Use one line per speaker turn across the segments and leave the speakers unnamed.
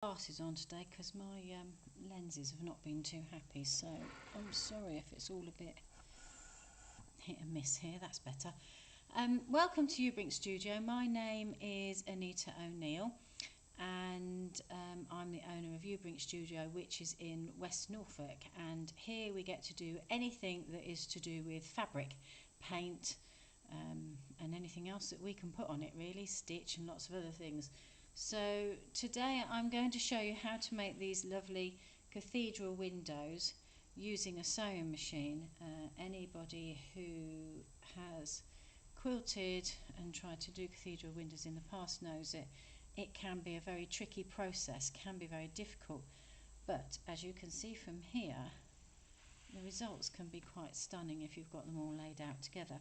Glasses on today because my lenses have not been too happy, so I'm sorry if it's all a bit hit and miss here. That's better. Welcome to Ubrink Studio. My name is Anita O'Neill and I'm the owner of Ubrink Studio, which is in West Norfolk, and here we get to do anything that is to do with fabric, paint, and anything else that we can put on it, really, stitch and lots of other things. So today I'm going to show you how to make these lovely cathedral windows using a sewing machine. Anybody who has quilted and tried to do cathedral windows in the past knows it can be a very tricky process, can be very difficult, but as you can see from here, the results can be quite stunning if you've got them all laid out together.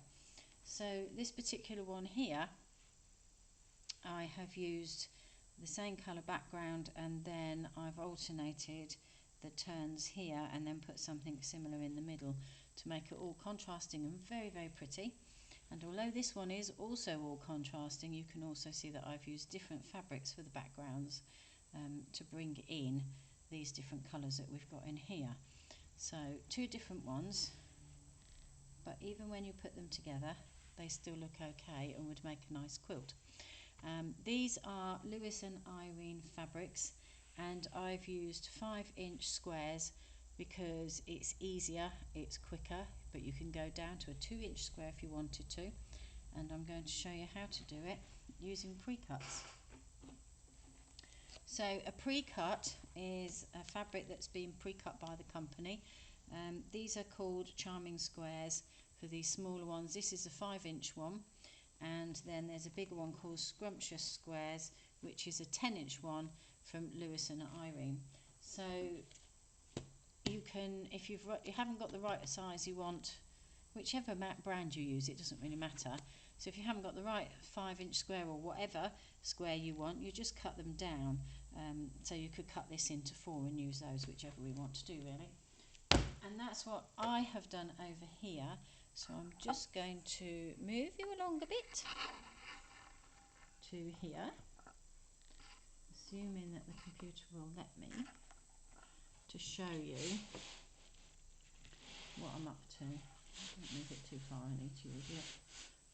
So this particular one here, I have used the same colour background, and then I've alternated the turns here and then put something similar in the middle to make it all contrasting and very, very pretty. And although this one is also all contrasting, you can also see that I've used different fabrics for the backgrounds to bring in these different colours that we've got in here. So two different ones, but even when you put them together they still look okay and would make a nice quilt. These are Lewis and Irene fabrics, and I've used 5-inch squares because it's easier, it's quicker, but you can go down to a 2-inch square if you wanted to, and I'm going to show you how to do it using pre-cuts. So a pre-cut is a fabric that's been pre-cut by the company. These are called charming squares for these smaller ones. This is a 5-inch one. And then there's a bigger one called Scrumptious Squares, which is a 10-inch one from Lewis and Irene. So you can, if you haven't got the right size you want, whichever brand you use, it doesn't really matter. So if you haven't got the right 5-inch square or whatever square you want, you just cut them down. So you could cut this into 4 and use those, whichever we want to do, really. And that's what I have done over here. So I'm just going to move you along a bit to here, assuming that the computer will let me, to show you what I'm up to. Don't move it too far, I need to use it.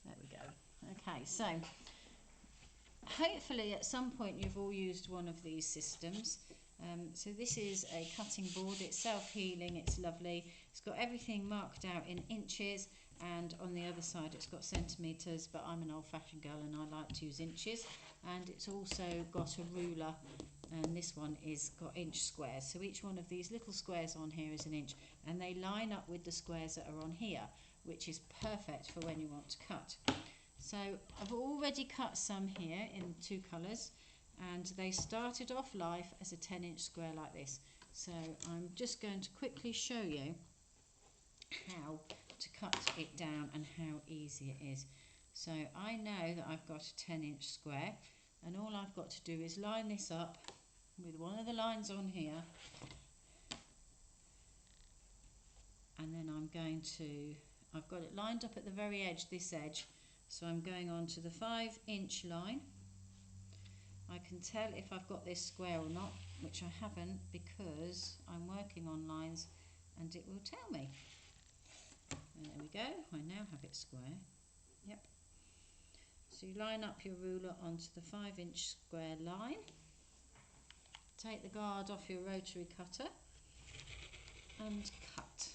There we go. Okay, so hopefully at some point you've all used one of these systems. So this is a cutting board, it's self-healing, it's lovely, it's got everything marked out in inches, and on the other side it's got centimetres, but I'm an old-fashioned girl and I like to use inches, and it's also got a ruler, and this one is got inch squares, so each one of these little squares on here is an inch, and they line up with the squares that are on here, which is perfect for when you want to cut. So I've already cut some here in 2 colours, and they started off life as a 10-inch square like this. So I'm just going to quickly show you how to cut it down and how easy it is. So I know that I've got a 10-inch square, and all I've got to do is line this up with one of the lines on here, and then I've got it lined up at the very edge, this edge, so I'm going on to the 5-inch line. I can tell if I've got this square or not, which I haven't because I'm working on lines and it will tell me. And there we go, I now have it square. Yep. So you line up your ruler onto the 5-inch square line, take the guard off your rotary cutter and cut.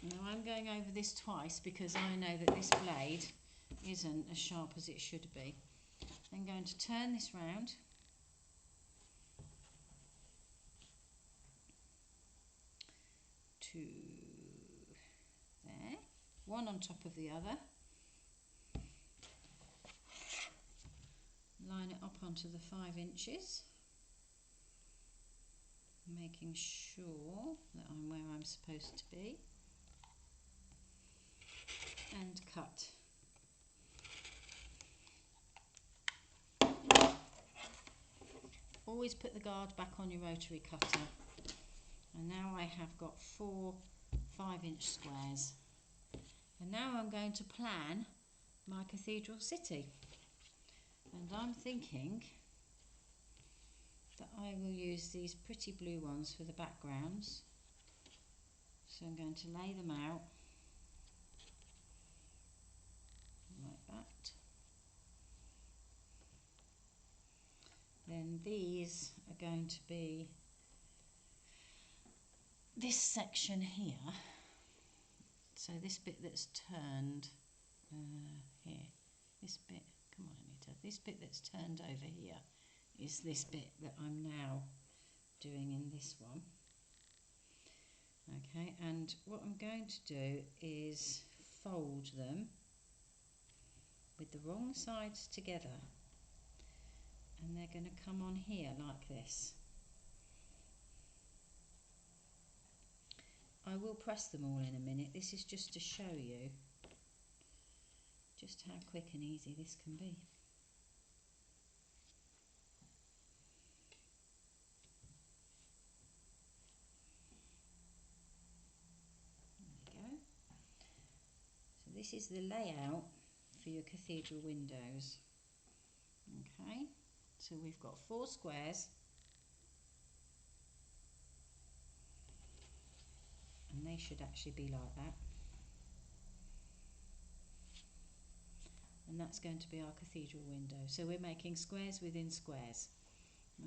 Now I'm going over this twice because I know that this blade isn't as sharp as it should be. I'm going to turn this round to there, one on top of the other, line it up onto the 5 inches, making sure that I'm where I'm supposed to be, and cut. Always put the guard back on your rotary cutter, and now I have got 4 5-inch squares, and now I'm going to plan my cathedral city, and I'm thinking use these pretty blue ones for the backgrounds. So I'm going to lay them out like that. Then these are going to be this section here. So this bit that's turned here, this bit, come on Anita, this bit that's turned over here is this bit that I'm now doing in this one. Okay, and what I'm going to do is fold them with the wrong sides together, and they're going to come on here like this. I will press them all in a minute. This is just to show you just how quick and easy this can be. There we go. So this is the layout for your cathedral windows. Okay, so we've got 4 squares, and they should actually be like that. And that's going to be our cathedral window. So we're making squares within squares.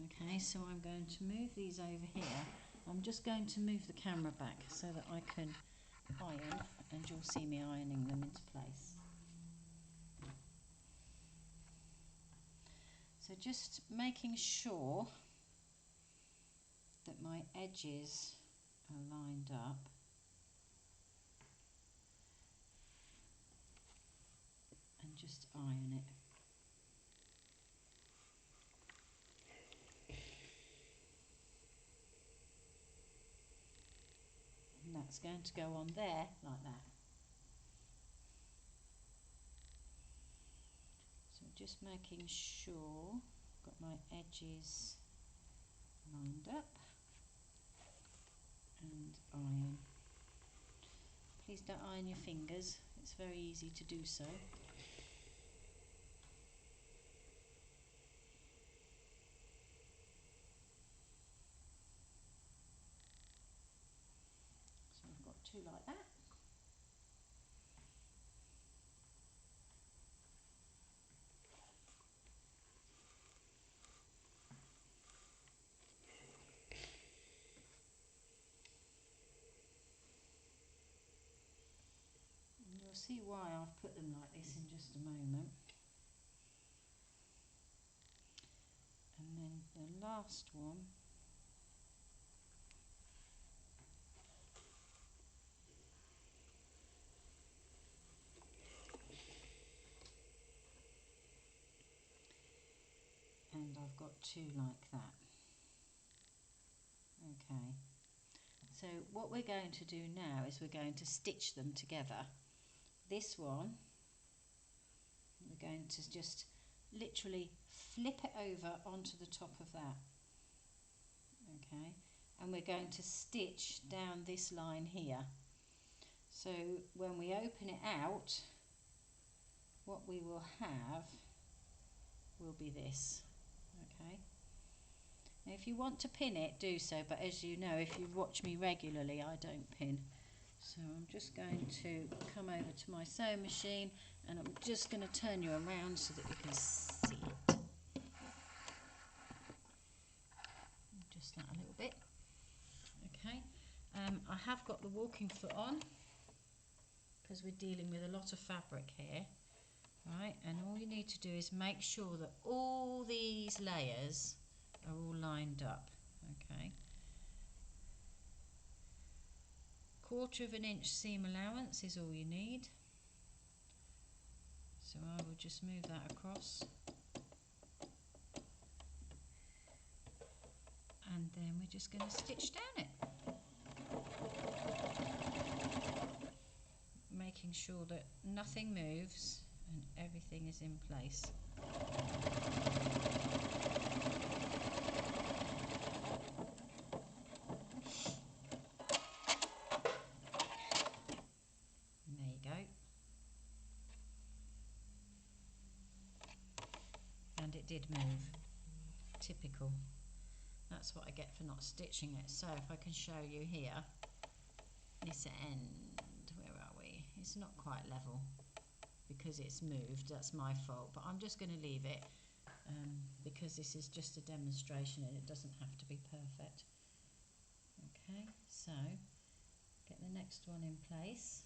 Okay, so I'm going to move these over here. I'm just going to move the camera back so that I can iron, and you'll see me ironing them into place. So just making sure that my edges are lined up. And just iron it. And that's going to go on there like that. So just making sure I've got my edges lined up, and iron. Please don't iron your fingers, it's very easy to do so. So I've got 2 like that. And you'll see why I've put them like this in just a moment. And then the last one, and I've got 2 like that. Okay, so what we're going to do now is we're going to stitch them together. This one, we're going to just literally flip it over onto the top of that. Okay, and we're going to stitch down this line here. So when we open it out, what we will have will be this. Okay, now if you want to pin it, do so, but as you know, if you watch me regularly, I don't pin. So I'm just going to come over to my sewing machine, and I'm just going to turn you around so that you can see it. Just that a little bit. Okay, I have got the walking foot on because we're dealing with a lot of fabric here, right? And all you need to do is make sure that all these layers are all lined up. Okay, 1/4 inch seam allowance is all you need. So I will just move that across, and then we're just going to stitch down it, making sure that nothing moves and everything is in place. And there you go. And it did move. Typical. That's what I get for not stitching it. So if I can show you here, this end, where are we? It's not quite level because it's moved. That's my fault, but I'm just going to leave it because this is just a demonstration and it doesn't have to be perfect. Okay, so get the next one in place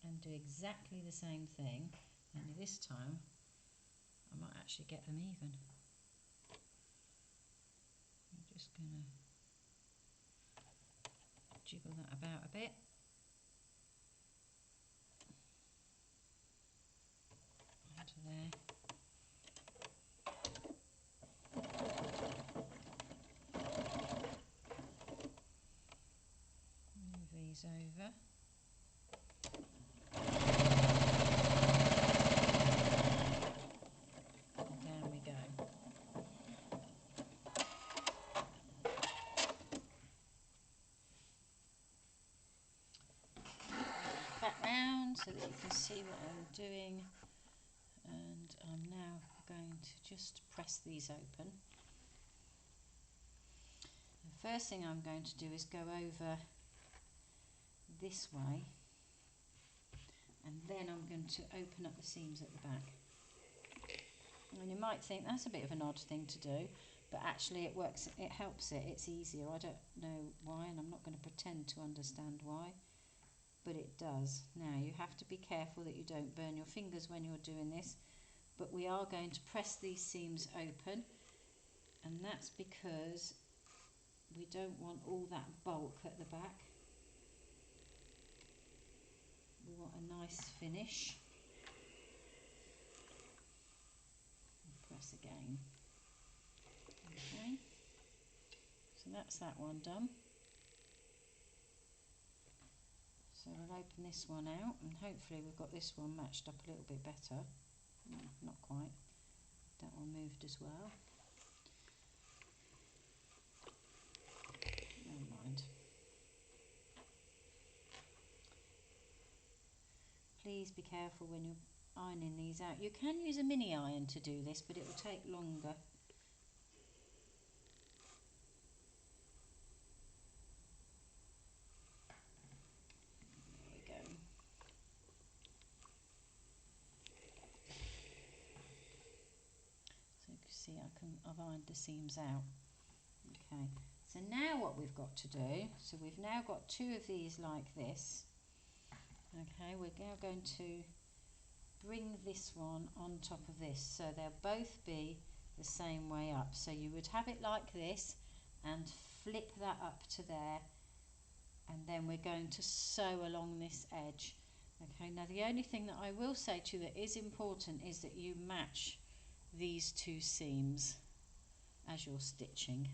and do exactly the same thing, only this time I might actually get them even. I'm just going to jiggle that about a bit. Onto there. Move these over. And down we go. Back round so that you can see what I'm doing, and I'm now going to just press these open. The first thing I'm going to do is go over this way, and then I'm going to open up the seams at the back. And you might think that's a bit of an odd thing to do, but actually it works, it helps it, it's easier. I don't know why, and I'm not going to pretend to understand why, but it does. Now you have to be careful that you don't burn your fingers when you're doing this, but we are going to press these seams open, and that's because we don't want all that bulk at the back. We want a nice finish. Press again. Okay, so that's that one done. So we'll open this one out, and hopefully we've got this one matched up a little bit better. Not quite. That one moved as well. Never mind. Please be careful when you're ironing these out. You can use a mini iron to do this, but it will take longer. There we go. So you can see I've ironed the seams out. Okay, so now what we've got to do, so we've now got two of these like this. Okay, we're now going to bring this one on top of this, so they'll both be the same way up. So you would have it like this and flip that up to there, and then we're going to sew along this edge. Okay, now the only thing that I will say to you that is important is that you match these two seams as you're stitching,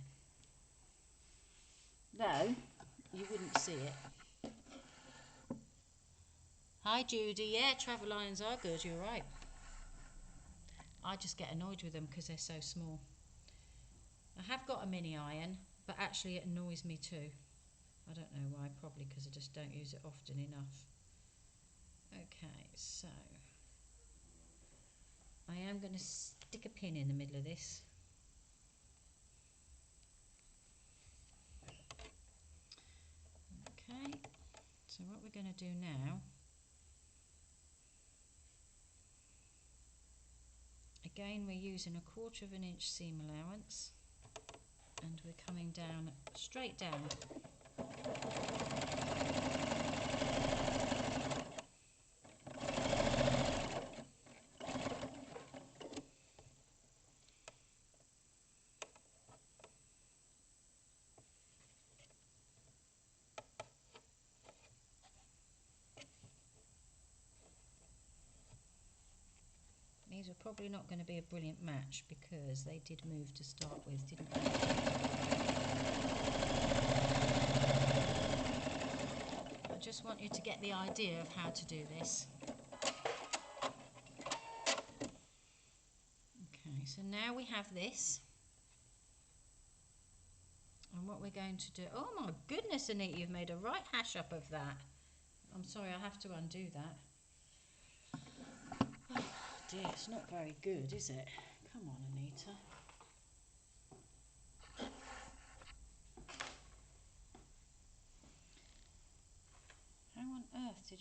though you wouldn't see it. Hi Judy, yeah, travel irons are good, you're right. I just get annoyed with them because they're so small. I have got a mini iron, but actually it annoys me too. I don't know why, probably because I just don't use it often enough. Okay, so I am going to stick a pin in the middle of this. Okay, so what we're going to do now, again we're using 1/4 inch seam allowance, and we're coming down, straight down. These are probably not going to be a brilliant match because they did move to start with, didn't they? I just want you to get the idea of how to do this. Okay, so now we have this. And what we're going to do... Oh my goodness, Anita, you've made a right hash up of that. I'm sorry, I have to undo that. Oh dear, it's not very good, is it? Come on, Anita.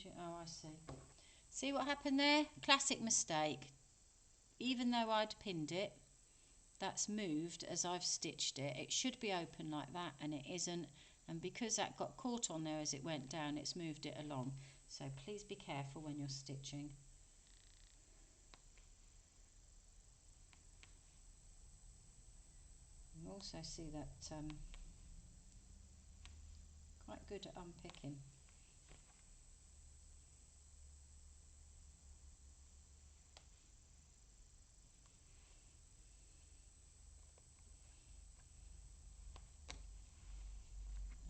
Did you? Oh, I see. See what happened there? Classic mistake. Even though I'd pinned it, that's moved as I've stitched it. It should be open like that, and it isn't. And because that got caught on there as it went down, it's moved it along. So please be careful when you're stitching. You also see that quite good at unpicking.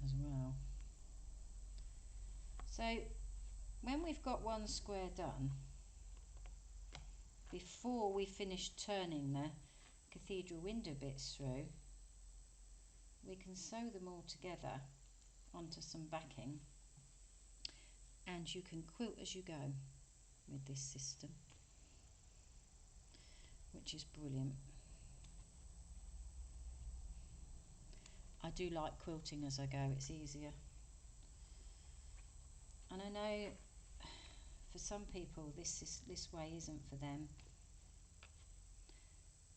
As well. So when we've got one square done, before we finish turning the cathedral window bits through, we can sew them all together onto some backing, and you can quilt as you go with this system, which is brilliant. I do like quilting as I go, it's easier. And I know for some people this way isn't for them,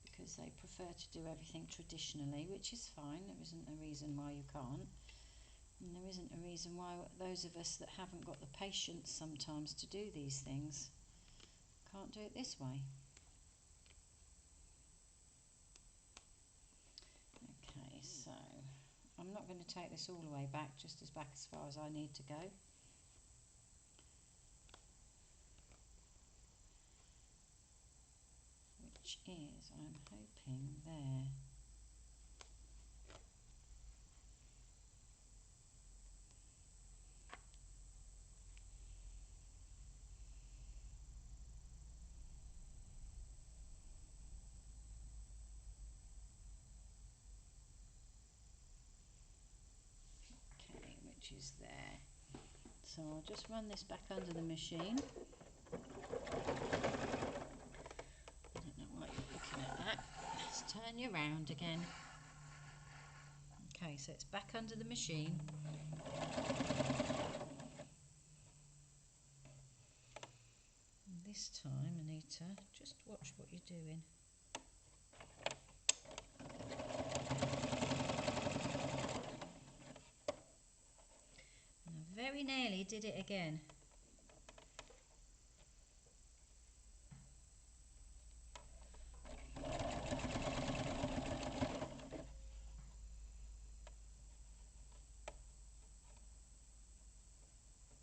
because they prefer to do everything traditionally, which is fine. There isn't a reason why you can't, and there isn't a reason why those of us that haven't got the patience sometimes to do these things can't do it this way. Okay, so I'm not going to take this all the way back, just as back as far as I need to go. Which is, I'm hoping, there. Okay, which is there. So I'll just run this back under the machine. I don't know why you're looking at that. Let's turn you round again. Okay, so it's back under the machine. And this time, Anita, just watch what you're doing. And I very nearly did it again.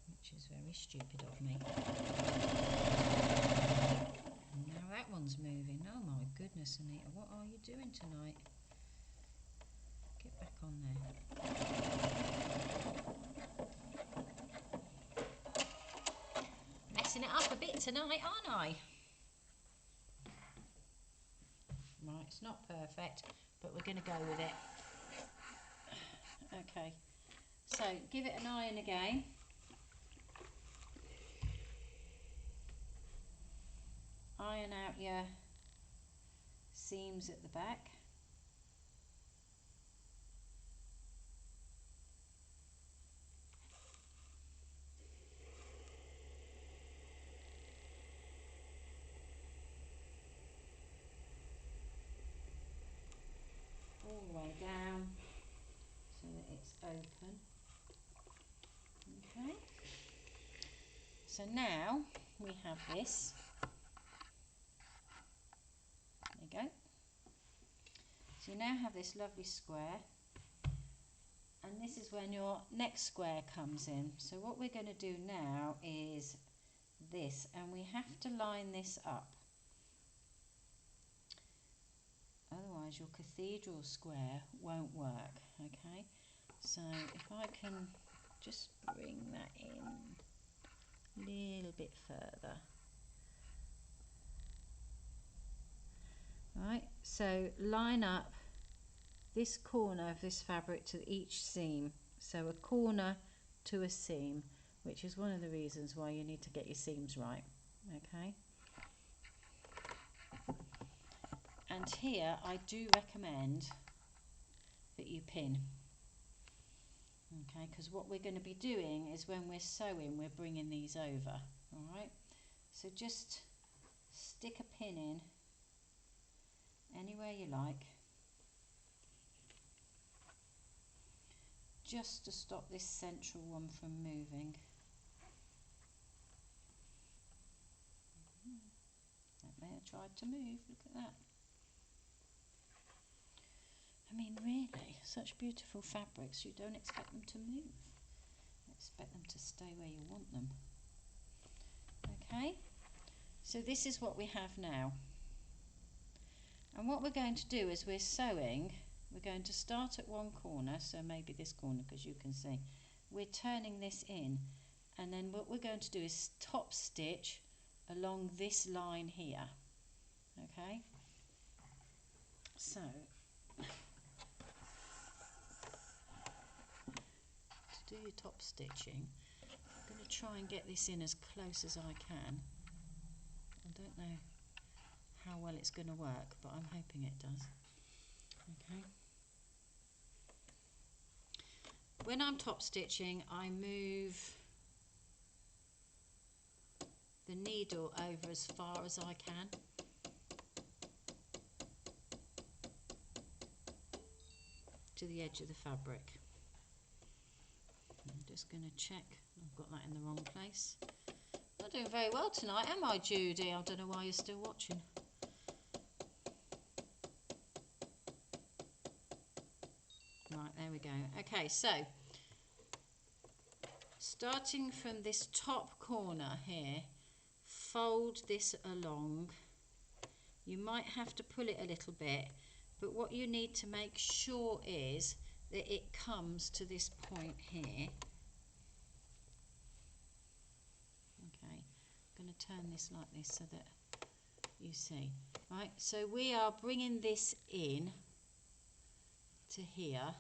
Which is very stupid of me. And now that one's moving. Oh my goodness, Anita, what are you doing tonight? Get back on there. Messing it up a bit tonight, aren't I? Right, it's not perfect, but we're going to go with it. Okay, so give it an iron again. Iron out your seams at the back. All the way down so that it's open. Okay. So now we have this. There you go. So you now have this lovely square, and this is when your next square comes in. So what we're going to do now is this, and we have to line this up. Otherwise your cathedral square won't work. Okay, so if I can just bring that in a little bit further. Right, so line up this corner of this fabric to each seam, so a corner to a seam, which is one of the reasons why you need to get your seams right. Okay, and here I do recommend that you pin. Okay, because what we're going to be doing is when we're sewing, we're bringing these over. All right, so just stick a pin in anywhere you like, just to stop this central one from moving. That may have tried to move, look at that. I mean, really, such beautiful fabrics, you don't expect them to move. You expect them to stay where you want them. Okay, so this is what we have now. And what we're going to do is we're sewing, we're going to start at one corner, so maybe this corner because you can see. We're turning this in, and then what we're going to do is top stitch along this line here. Okay, so to do your top stitching, I'm going to try and get this in as close as I can. I don't know how well it's going to work, but I'm hoping it does. Okay. When I'm top stitching, I move the needle over as far as I can. To the edge of the fabric. I'm just going to check I've got that in the wrong place. Not doing very well tonight, am I, Judy? I don't know why you're still watching. Right, there we go. Okay, so starting from this top corner here, fold this along. You might have to pull it a little bit, but what you need to make sure is that it comes to this point here. Okay, I'm going to turn this like this so that you see. Right, so we are bringing this in to here,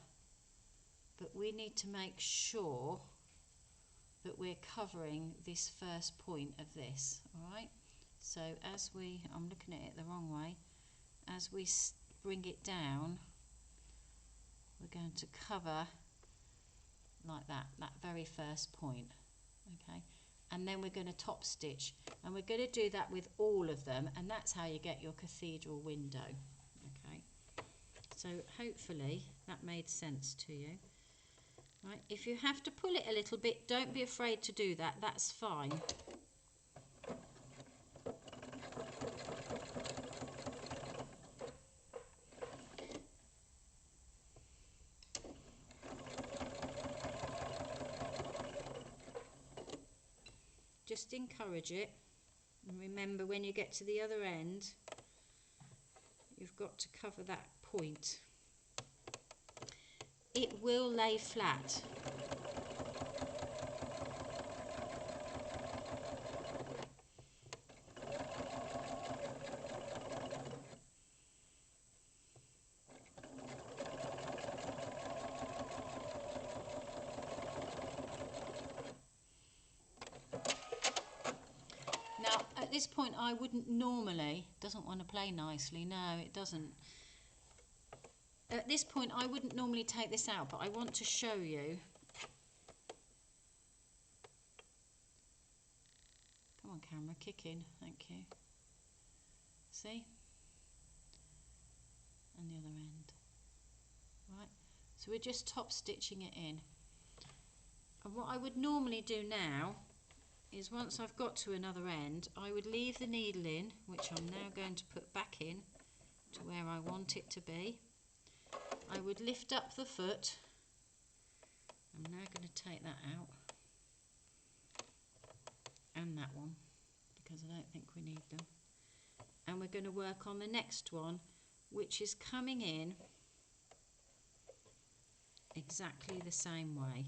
but we need to make sure that we're covering this first point of this. All right, so as I'm looking at it the wrong way, as we bring it down, we're going to cover like that very first point. Okay, and then we're going to top stitch, and we're going to do that with all of them, and that's how you get your cathedral window. Okay, so hopefully that made sense to you. Right, if you have to pull it a little bit, don't be afraid to do that, that's fine. Just encourage it, and remember when you get to the other end, you've got to cover that point. It will lay flat. Now, at this point, I wouldn't normally, doesn't want to play nicely, no, it doesn't. At this point, I wouldn't normally take this out, but I want to show you. Come on, camera, kick in, thank you. See? And the other end. Right, so we're just top stitching it in. And what I would normally do now is once I've got to another end, I would leave the needle in, which I'm now going to put back in to where I want it to be. I would lift up the foot. I'm now going to take that out, and that one, because I don't think we need them. And we're going to work on the next one, which is coming in exactly the same way.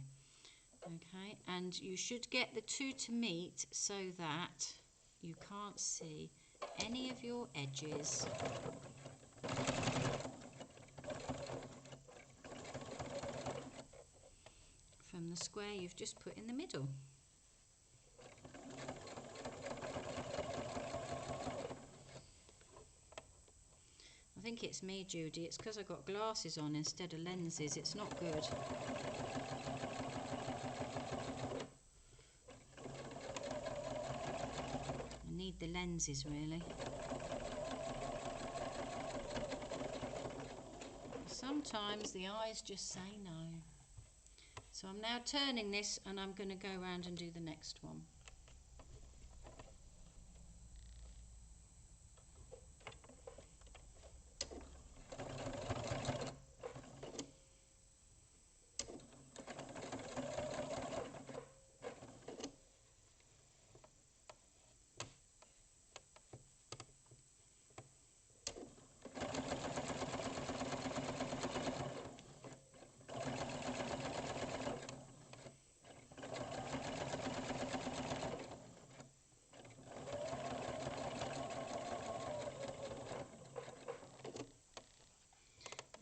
Okay, and you should get the two to meet so that you can't see any of your edges. From the square you've just put in the middle. I think it's me, Judy, it's because I've got glasses on instead of lenses, it's not good. need the lenses really. Sometimes the eyes just say no. So I'm now turning this and I'm going to go around and do the next one.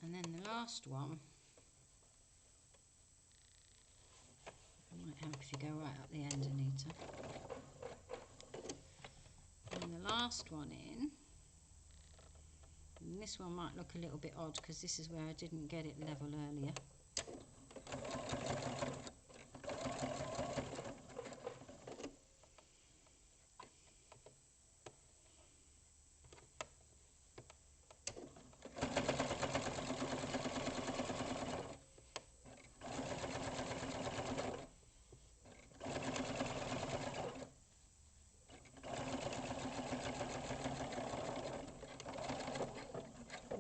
And then the last one, it might help if you go right up the end, Anita. And the last one in, and this one might look a little bit odd because this is where I didn't get it level earlier.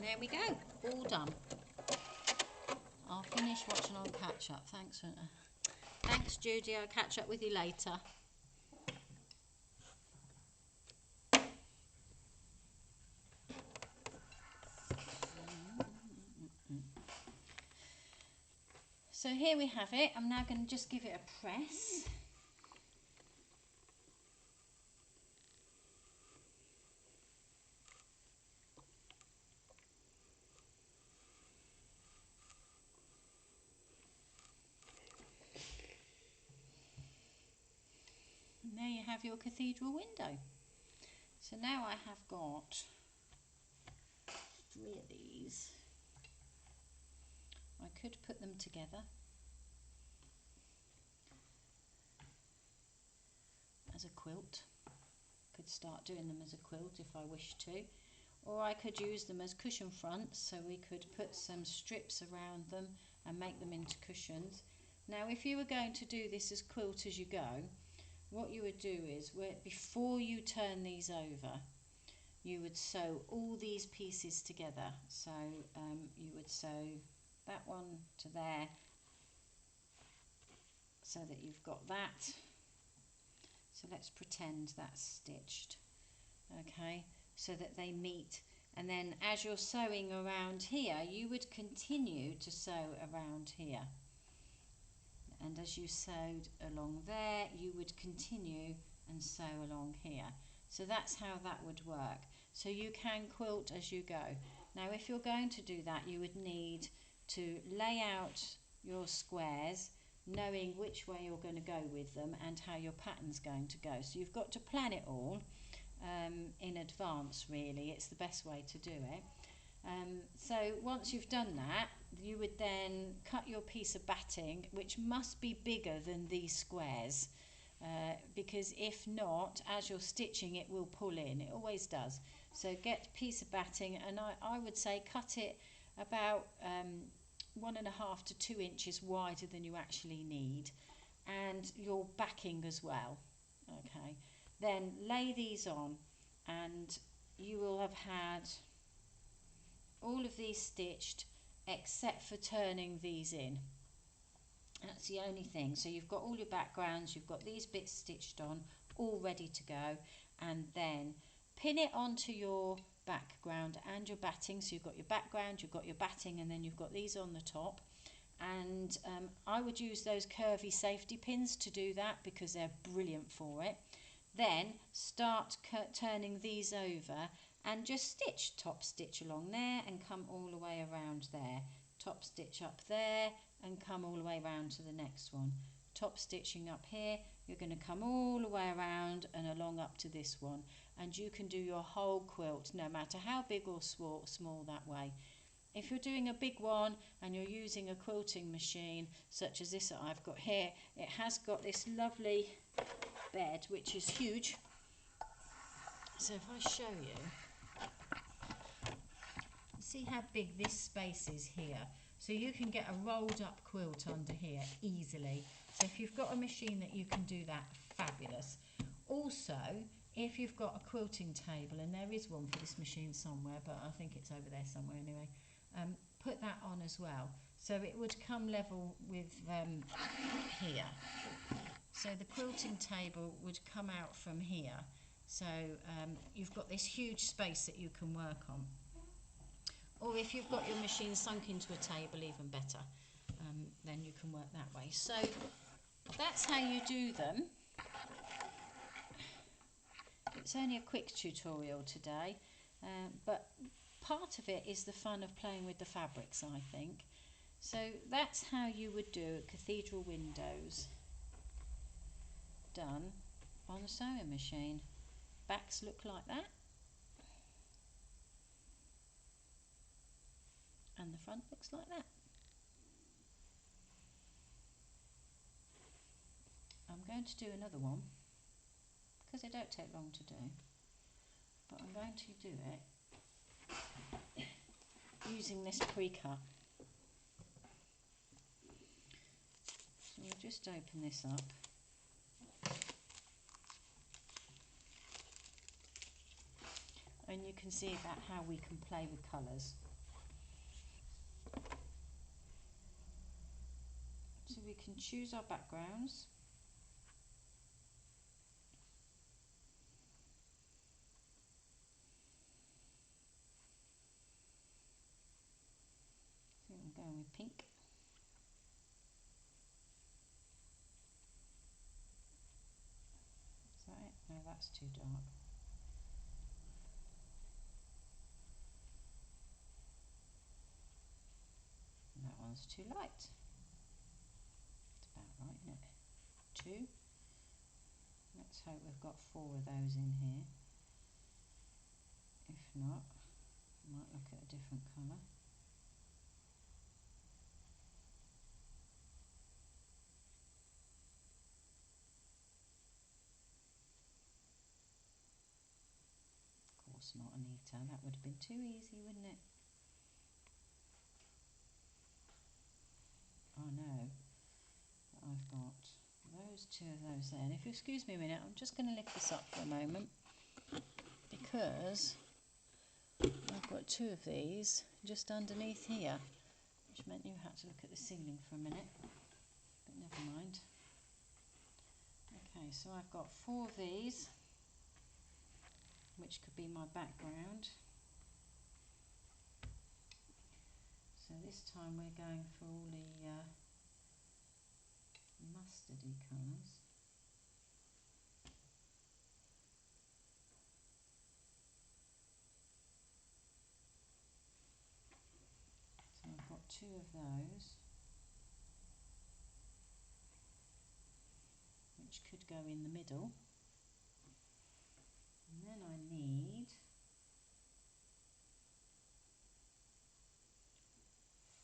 There we go, all done. I'll finish watching on catch up. Thanks Judy, I'll catch up with you later. So here we have it. I'm now going to just give it a press. And there you have your cathedral window. So now I have got 3 of these. I could put them together as a quilt. Could start doing them as a quilt if I wish to, or I could use them as cushion fronts, so we could put some strips around them and make them into cushions. Now if you were going to do this as quilt as you go, what you would do is, before you turn these over, you would sew all these pieces together. So you would sew that one to there, so that you've got that. So let's pretend that's stitched, okay, so that they meet. And then as you're sewing around here, you would continue to sew around here. And as you sewed along there, you would continue and sew along here. So that's how that would work. So you can quilt as you go. Now if you're going to do that, you would need to lay out your squares, knowing which way you're going to go with them and how your pattern's going to go. So you've got to plan it all in advance, really. It's the best way to do it. So once you've done that, you would then cut your piece of batting, which must be bigger than these squares, because if not, as you're stitching, it will pull in. It always does. So get a piece of batting, and I would say cut it about 1.5 to 2 inches wider than you actually need, and your backing as well. Okay, then lay these on, and you will have had all of these stitched except for turning these in. That's the only thing. So you've got all your backgrounds, you've got these bits stitched on, all ready to go, and then pin it onto your background and your batting. So you've got your background, you've got your batting, and then you've got these on the top. And I would use those curvy safety pins to do that because they're brilliant for it. Then start turning these over and just stitch, top stitch along there and come all the way around there, top stitch up there and come all the way around to the next one, top stitching up here, you're going to come all the way around and along up to this one, and you can do your whole quilt no matter how big or small that way. If you're doing a big one and you're using a quilting machine such as this that I've got here, it has got this lovely bed which is huge, So if I show you, see how big this space is here. So you can get a rolled up quilt under here easily. So if you've got a machine that you can do that, fabulous. Also, if you've got a quilting table, and there is one for this machine somewhere, but I think it's over there somewhere anyway, put that on as well. So it would come level with here. So the quilting table would come out from here. So you've got this huge space that you can work on. Or if you've got your machine sunk into a table, even better, then you can work that way. So that's how you do them. It's only a quick tutorial today, but part of it is the fun of playing with the fabrics, I think. So that's how you would do cathedral windows done on a sewing machine. Backs look like that, and the front looks like that. I'm going to do another one because they don't take long to do, but I'm going to do it using this pre-cut. So we'll just open this up. And you can see about how we can play with colours. So we can choose our backgrounds. So I'm going with pink. Is that it? No, that's too dark. And that one's too light. It's about right, isn't it? 2. Let's hope we've got 4 of those in here. If not, I might look at a different colour. Of course not, Anita. That would have been too easy, wouldn't it? I know. I've got those 2 of those there. And if you excuse me a minute, I'm just going to lift this up for a moment because I've got 2 of these just underneath here, which meant you had to look at the ceiling for a minute, but never mind. Okay, so I've got 4 of these, which could be my background. So this time we're going for all the mustardy colours. So I've got 2 of those, which could go in the middle. And then I need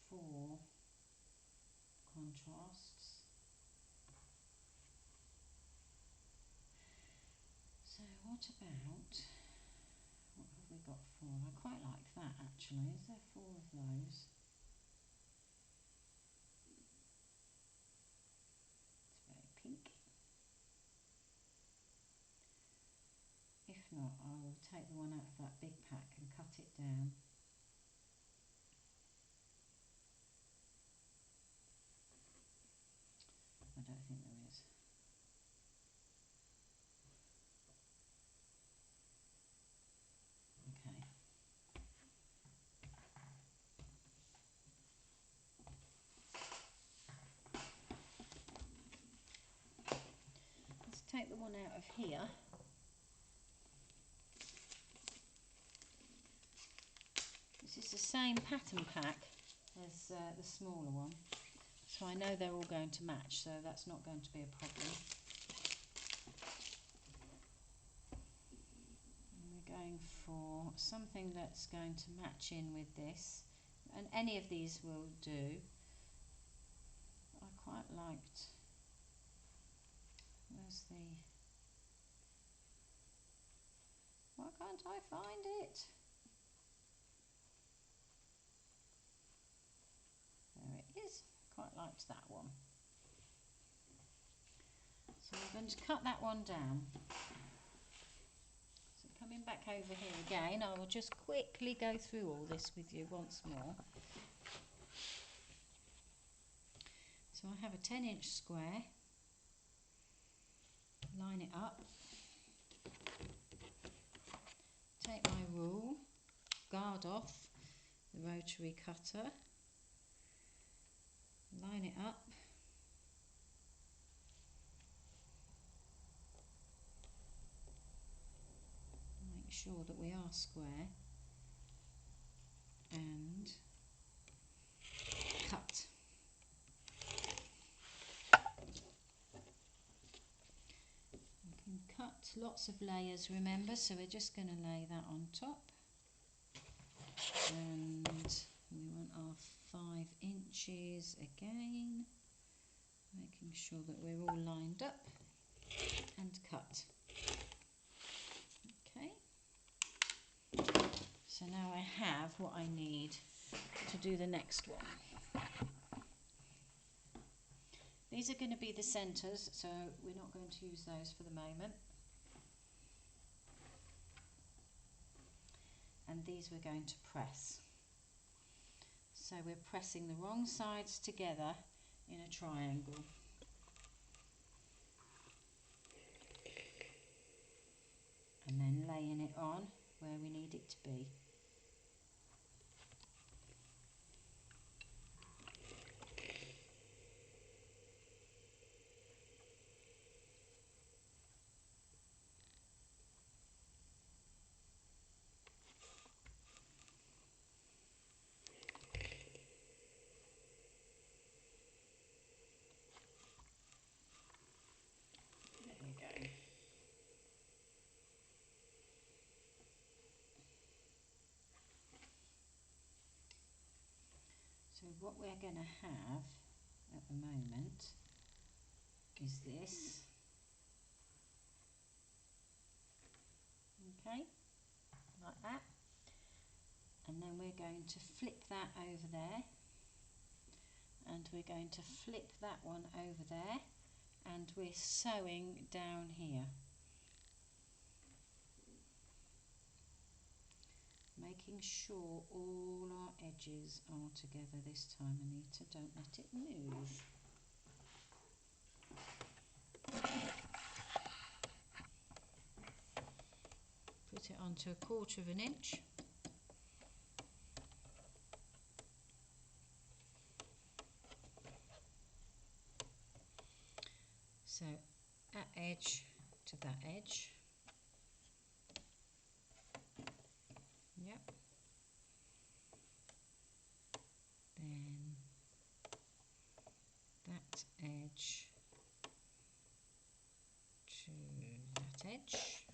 4 contrasts. So what have we got 4? I quite like that actually. Is there 4 of those? It's very pink. If not, I will take the one out of that big pack and cut it down. I don't think there is. Okay. Let's take the one out of here. This is the same pattern pack as the smaller one, so I know they're all going to match, so that's not going to be a problem. And we're going for something that's going to match in with this, and any of these will do. I quite liked, where's the, Why can't I find it? There it is. Quite liked that one. So we're going to cut that one down. So coming back over here again, I will just quickly go through all this with you once more. So I have a 10-inch square, line it up, take my rule, guard off the rotary cutter, line it up, make sure that we are square, and cut. You can cut lots of layers, remember, so we're just going to lay that on top, and we want our 5 inches again, making sure that we're all lined up, and cut. Okay, so now I have what I need to do the next one. These are going to be the centres, so we're not going to use those for the moment. And these we're going to press. So we're pressing the wrong sides together in a triangle. And then laying it on where we need it to be. So what we're going to have at the moment is this, okay, like that, and then we're going to flip that over there, and we're going to flip that one over there, and we're sewing down here, making sure all our edges are together this time, Anita, don't let it move. Put it onto 1/4 inch. So that edge to that edge. Yep. Then that edge to that edge.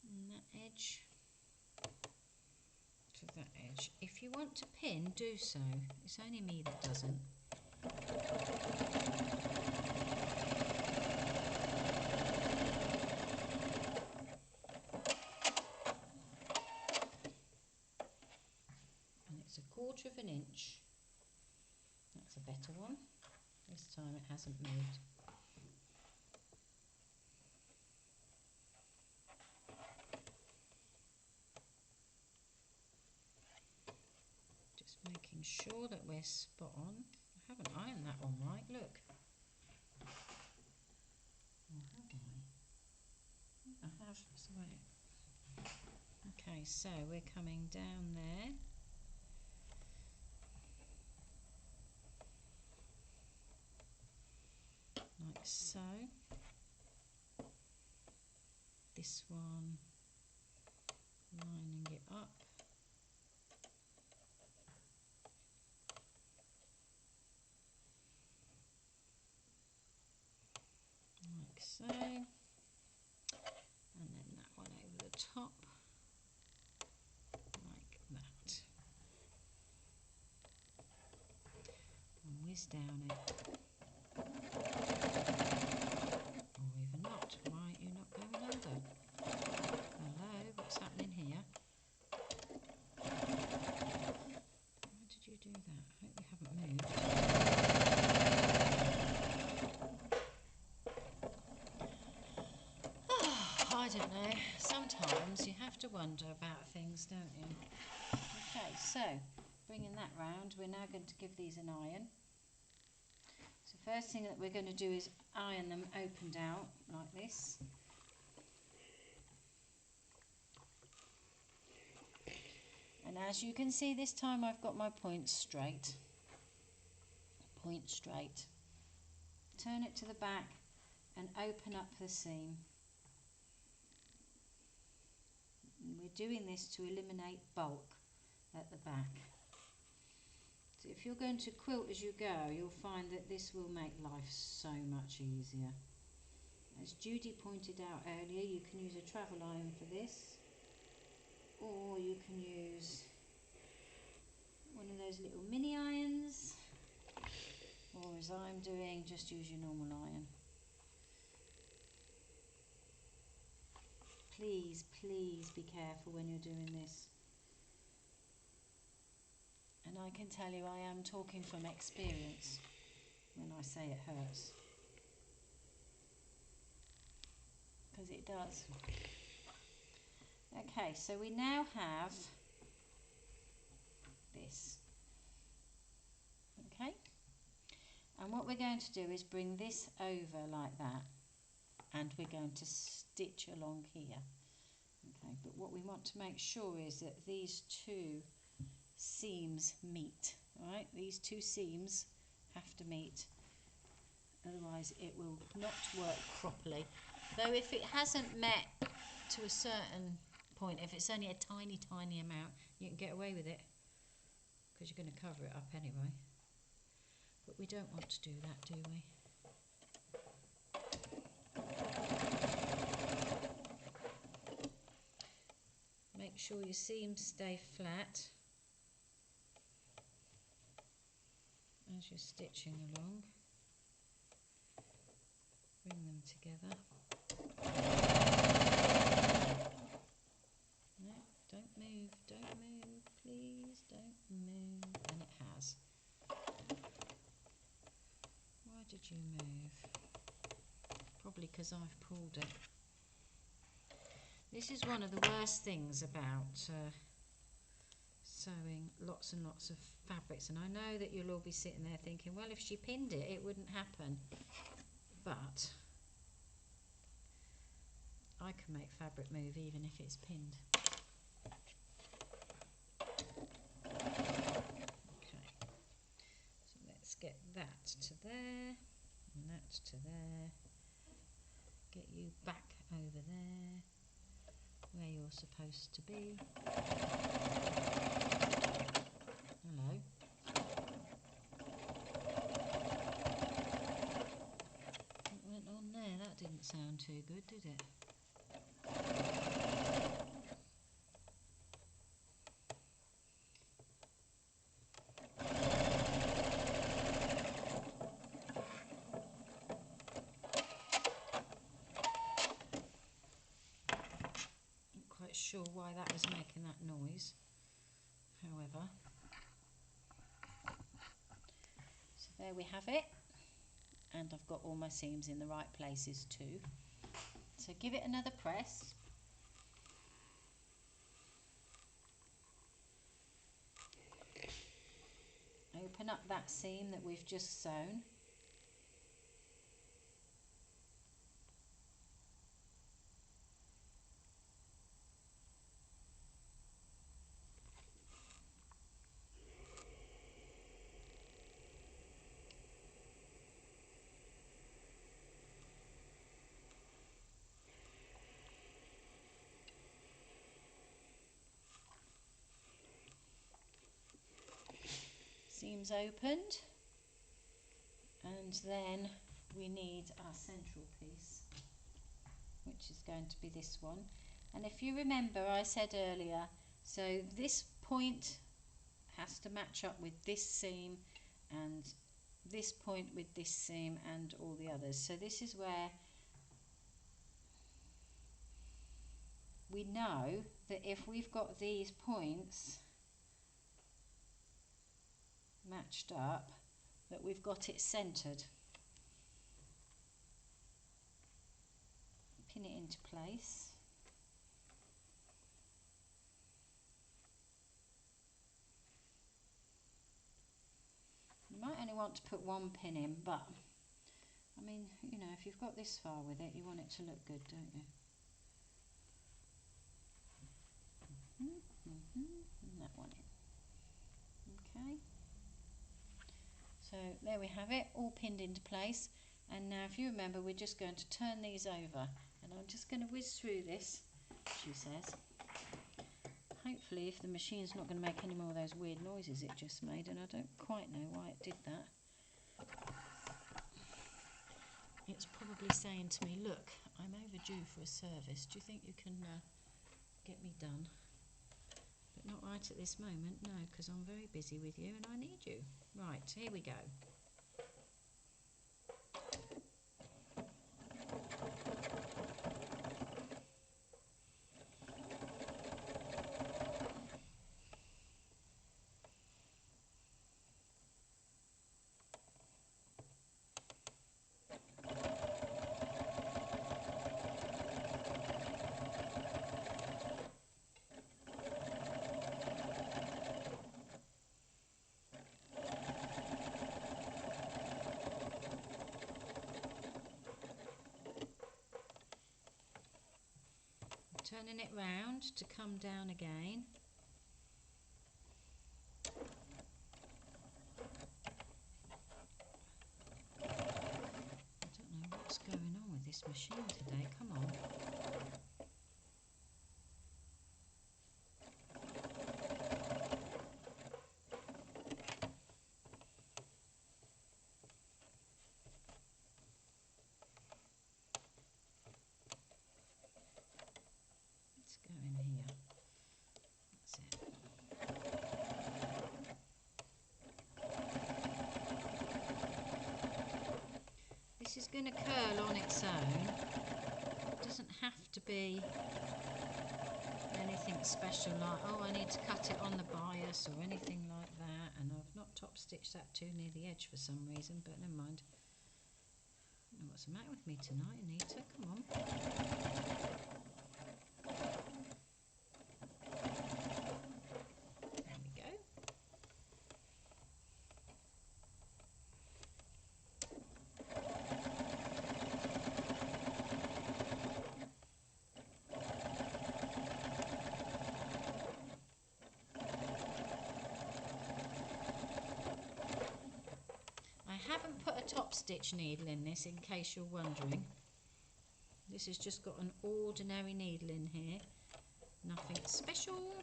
And that edge to that edge. If you want to pin, do so. It's only me that doesn't. And it's 1/4 inch. That's a better one. This time it hasn't moved. Just making sure that we're spot on. I haven't ironed that one right, look. Or have I? I have, so okay, so we're coming down there. Like so. This one, lining it up. Like so. And then that one over the top. Like that. And whiz down it. wonder about things, don't you? Okay, so bringing that round, we're now going to give these an iron. So first thing that we're going to do is iron them opened out like this. And as you can see, this time I've got my points straight. Point straight. Turn it to the back and open up the seam. And we're doing this to eliminate bulk at the back. So if you're going to quilt as you go, you'll find that this will make life so much easier. As Judy pointed out earlier, you can use a travel iron for this, or you can use one of those little mini irons, or as I'm doing, just use your normal iron. Please, please be careful when you're doing this. And I can tell you I am talking from experience when I say it hurts. Because it does. Okay, so we now have this. Okay? And what we're going to do is bring this over like that. And we're going to stitch along here. Okay, but what we want to make sure is that these two seams meet. Alright, these two seams have to meet, otherwise it will not work properly. Though if it hasn't met to a certain point, if it's only a tiny amount, you can get away with it because you're going to cover it up anyway. But we don't want to do that, do we? Make sure your seams stay flat as you're stitching along. Bring them together. No, don't move, please don't move. And it has. Why did you move? Probably because I've pulled it. This is one of the worst things about sewing lots and lots of fabrics, and I know that you'll all be sitting there thinking, well, if she pinned it, it wouldn't happen. But I can make fabric move even if it's pinned. Okay, so let's get that to there and that to there. Get you back over there where you're supposed to be. Hello. What went on there? That didn't sound too good, did it? Sure why that was making that noise, however. So there we have it, and I've got all my seams in the right places too. So give it another press. Open up that seam that we've just sewn. Seams opened, and then we need our central piece, which is going to be this one. And if you remember, I said earlier, so this point has to match up with this seam and this point with this seam and all the others. So this is where we know that if we've got these points matched up, that we've got it centered. Pin it into place. want to put one pin in, but I mean, you know, if you've got this far with it, you want it to look good, don't you? And that one in. Okay. So there we have it, all pinned into place. And now if you remember, we're just going to turn these over, and I'm just going to whiz through this, she says. Hopefully, if the machine's not going to make any more of those weird noises it just made, and I don't quite know why it did that. It's probably saying to me, look, I'm overdue for a service. Do you think you can get me done? But not right at this moment, no, because I'm very busy with you and I need you. Right, here we go. Turning it round to come down again. I don't know what's going on with this machine today, come on. Let's go in here. That's it. This is going to curl on its own. It doesn't have to be anything special like, oh, I need to cut it on the bias or anything like that. And I've not top stitched that too near the edge for some reason, but never mind. I don't know what's the matter with me tonight, Anita, come on. There we go. I haven't put a top stitch needle in this, in case you're wondering. This has just got an ordinary needle in here, nothing special.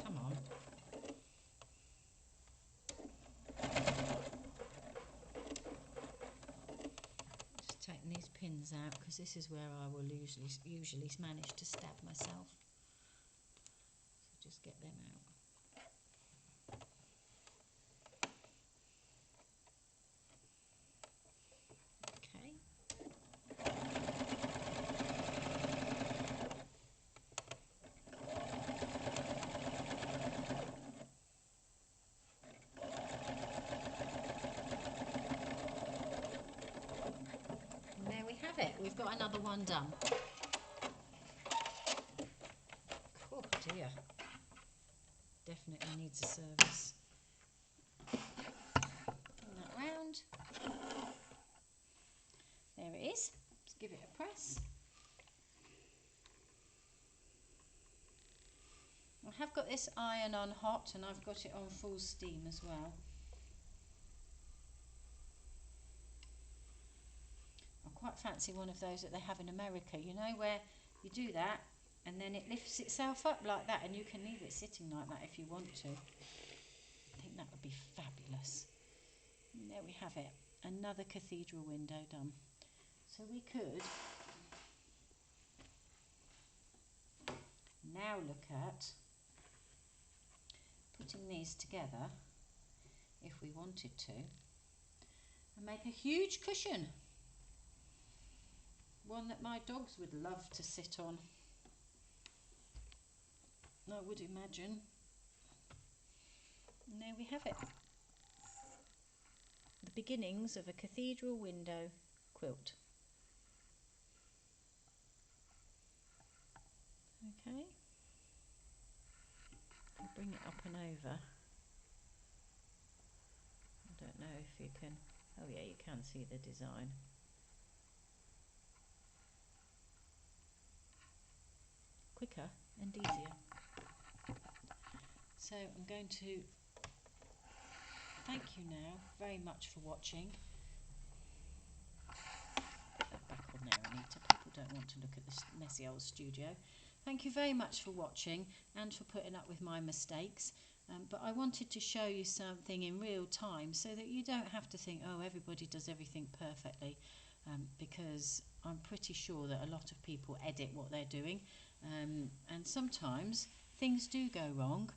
Come on. Just taking these pins out because this is where I will usually manage to stab myself. So just get them out. We've got another one done. Oh dear, definitely needs a service. Turn that round. There it is. Let's give it a press. I have got this iron on hot and I've got it on full steam as well. I quite fancy one of those that they have in America, you know, where you do that and then it lifts itself up like that and you can leave it sitting like that if you want to. I think that would be fabulous. And there we have it, another cathedral window done. So we could now look at putting these together, if we wanted to, and make a huge cushion. One that my dogs would love to sit on, I would imagine. And there we have it. The beginnings of a cathedral window quilt. Okay. bring it up and over. I don't know if you can, oh yeah, you can see the design. Quicker and easier. So I'm going to thank you now very much for watching. Put that back on there, Anita. People don't want to look at this messy old studio. Thank you very much for watching and for putting up with my mistakes. But I wanted to show you something in real time so that you don't have to think, oh, everybody does everything perfectly, because I'm pretty sure that a lot of people edit what they're doing, and sometimes things do go wrong,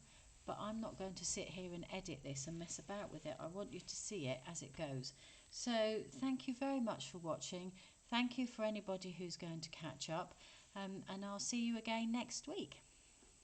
but I'm not going to sit here and edit this and mess about with it. I want you to see it as it goes. So thank you very much for watching. Thank you for anybody who's going to catch up, and I'll see you again next week.